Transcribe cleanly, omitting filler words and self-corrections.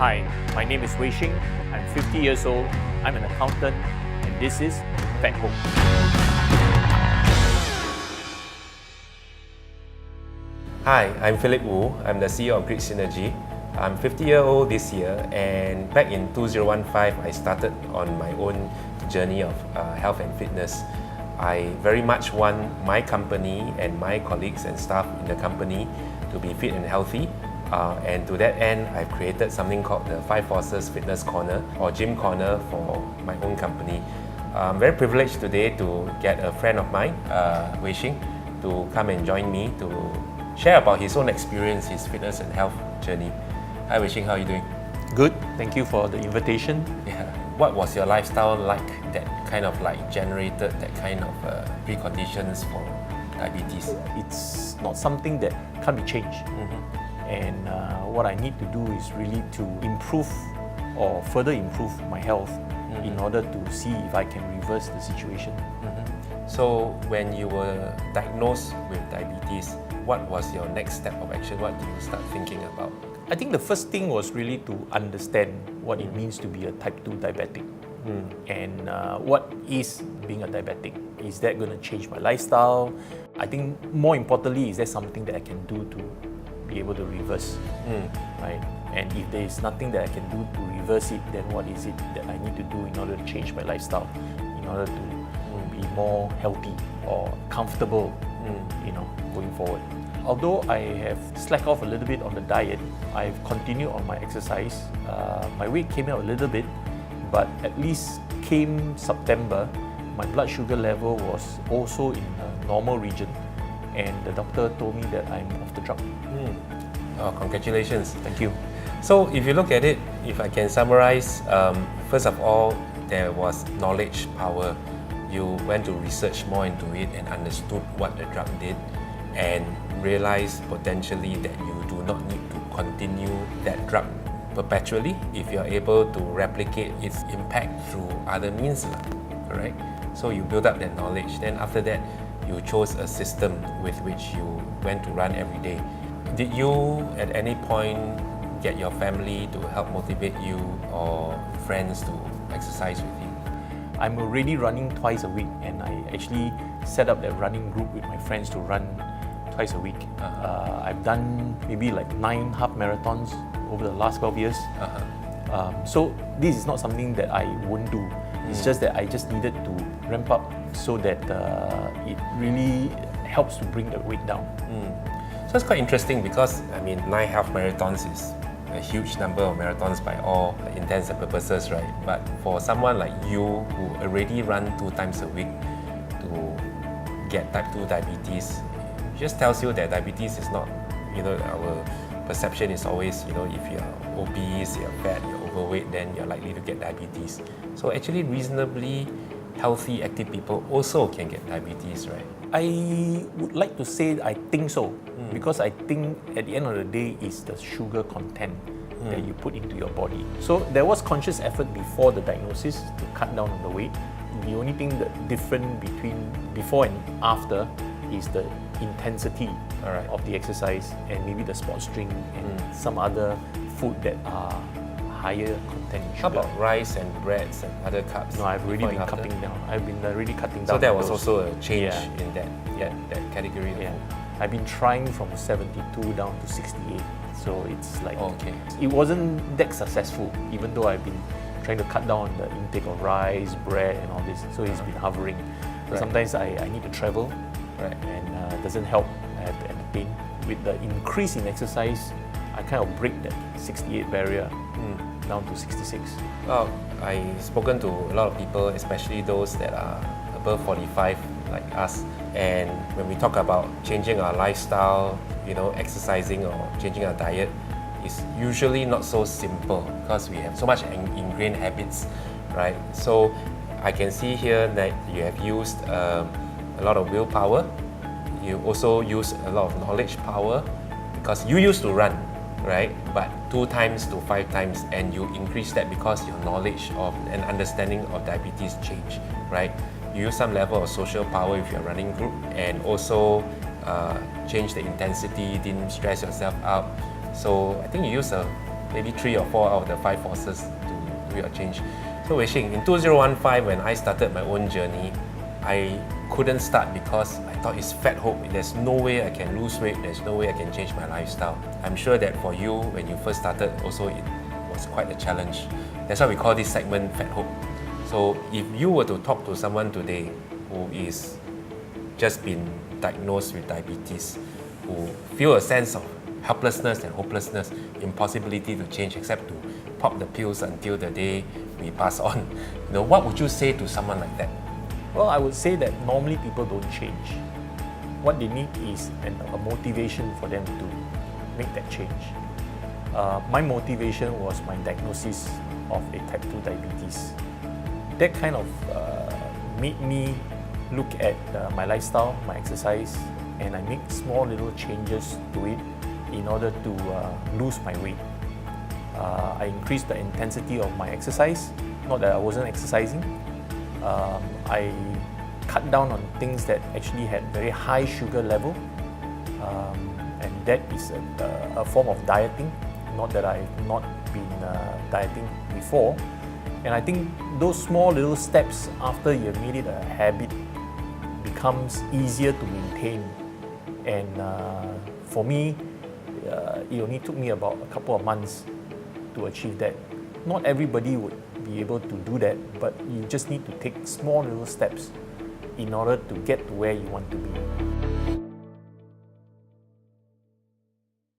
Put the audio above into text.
Hi, my name is Wei Xing. I'm 50 years old. I'm an accountant, and this is Fat Hope. Hi, I'm Philip Wu. I'm the CEO of Grid Synergy. I'm 50-year-old this year, and back in 2015, I started on my own journey of health and fitness. I very much want my company and my colleagues and staff in the company to be fit and healthy. And to that end, I've created something called the Five Forces Fitness Corner or Gym Corner for my own company. I'm very privileged today to get a friend of mine, Wei Xing, to come and join me to share about his own experience, his fitness and health journey. Hi Wei Xing, how are you doing? Good. Thank you for the invitation. Yeah. What was your lifestyle like that kind of like generated that kind of preconditions for diabetes? It's not something that can't be changed. And what I need to do is really to improve or further improve my health in order to see if I can reverse the situation. So when you were diagnosed with diabetes, what was your next step of action? What did you start thinking about? I think the first thing was really to understand what it means to be a type 2 diabetic. And what is being a diabetic? Is that going to change my lifestyle? I think more importantly, is there something that I can do to be able to reverse, right? And if there is nothing that I can do to reverse it, then what is it that I need to do in order to change my lifestyle, in order to be more healthy or comfortable, going forward. Although I have slacked off a little bit on the diet, I've continued on my exercise. My weight came out a little bit, but at least came September, my blood sugar level was also in a normal region, and the doctor told me that I'm off the drug. Oh, congratulations. Thank you. So if you look at it, if I can summarize, first of all, there was knowledge power. You went to research more into it and understood what the drug did and realized potentially that you do not need to continue that drug perpetually if you're able to replicate its impact through other means, correct? So you build up that knowledge. Then after that, you chose a system with which you went to run every day. Did you at any point get your family to help motivate you or friends to exercise with you? I'm already running twice a week, and I actually set up that running group with my friends to run twice a week. I've done maybe like 9 half marathons over the last 12 years. So this is not something that I won't do. It's just that I just needed to ramp up so that it really helps to bring the weight down. So it's quite interesting because 9 half marathons is a huge number of marathons by all intents and purposes, right? But for someone like you who already run 2 times a week to get type 2 diabetes, it just tells you that diabetes is not, our perception is always, if you're obese, you're fat, you're overweight, then you're likely to get diabetes. So actually reasonably healthy, active people also can get diabetes, right? I would like to say I think so, because I think at the end of the day is the sugar content that you put into your body. So there was conscious effort before the diagnosis to cut down on the weight. The only thing that different between before and after is the intensity of the exercise and maybe the sports drink and some other food that are higher content in sugar. How about rice and breads and other carbs? No, I've already before been and after? cutting down. I've been really cutting down. So that on was those. also a change Yeah. in that category of Yeah, food. I've been trying from 72 down to 68. So it's like, Okay. it wasn't that successful, even though I've been trying to cut down on the intake of rice, bread and all this. So it's been hovering. Right. Sometimes I need to travel, Right. and it doesn't help. I have to entertain. With the increase in exercise, I kind of break that 68 barrier down to 66. Well, I've spoken to a lot of people, especially those that are above 45 like us, and when we talk about changing our lifestyle, exercising or changing our diet, it's usually not so simple because we have so much ingrained habits, right? So I can see here that you have used a lot of willpower. You also use a lot of knowledge power because you used to run, right? But 2 times to 5 times, and you increase that because your knowledge of and understanding of diabetes change, right? You use some level of social power if you're running group, and also change the intensity, didn't stress yourself out. So I think you use a maybe 3 or 4 out of the 5 forces to do your change. So Wei Xing, in 2015 when I started my own journey, I couldn't start because I thought it's fat hope. There's no way I can lose weight, there's no way I can change my lifestyle. I'm sure that for you, when you first started, also it was quite a challenge. That's why we call this segment Fat Hope. So if you were to talk to someone today who is just been diagnosed with diabetes, who feel a sense of helplessness and hopelessness, impossibility to change except to pop the pills until the day we pass on, what would you say to someone like that? Well, I would say that normally people don't change. What they need is a motivation for them to make that change. My motivation was my diagnosis of a type 2 diabetes. That kind of made me look at my lifestyle, my exercise, and I make small little changes to it in order to lose my weight. I increased the intensity of my exercise, not that I wasn't exercising. I cut down on things that actually had very high sugar level, and that is a form of dieting, not that I've not been dieting before. And I think those small little steps after you've made it a habit becomes easier to maintain. And for me, it only took me about a couple of months to achieve that. Not everybody would be able to do that, but you just need to take small little steps in order to get to where you want to be.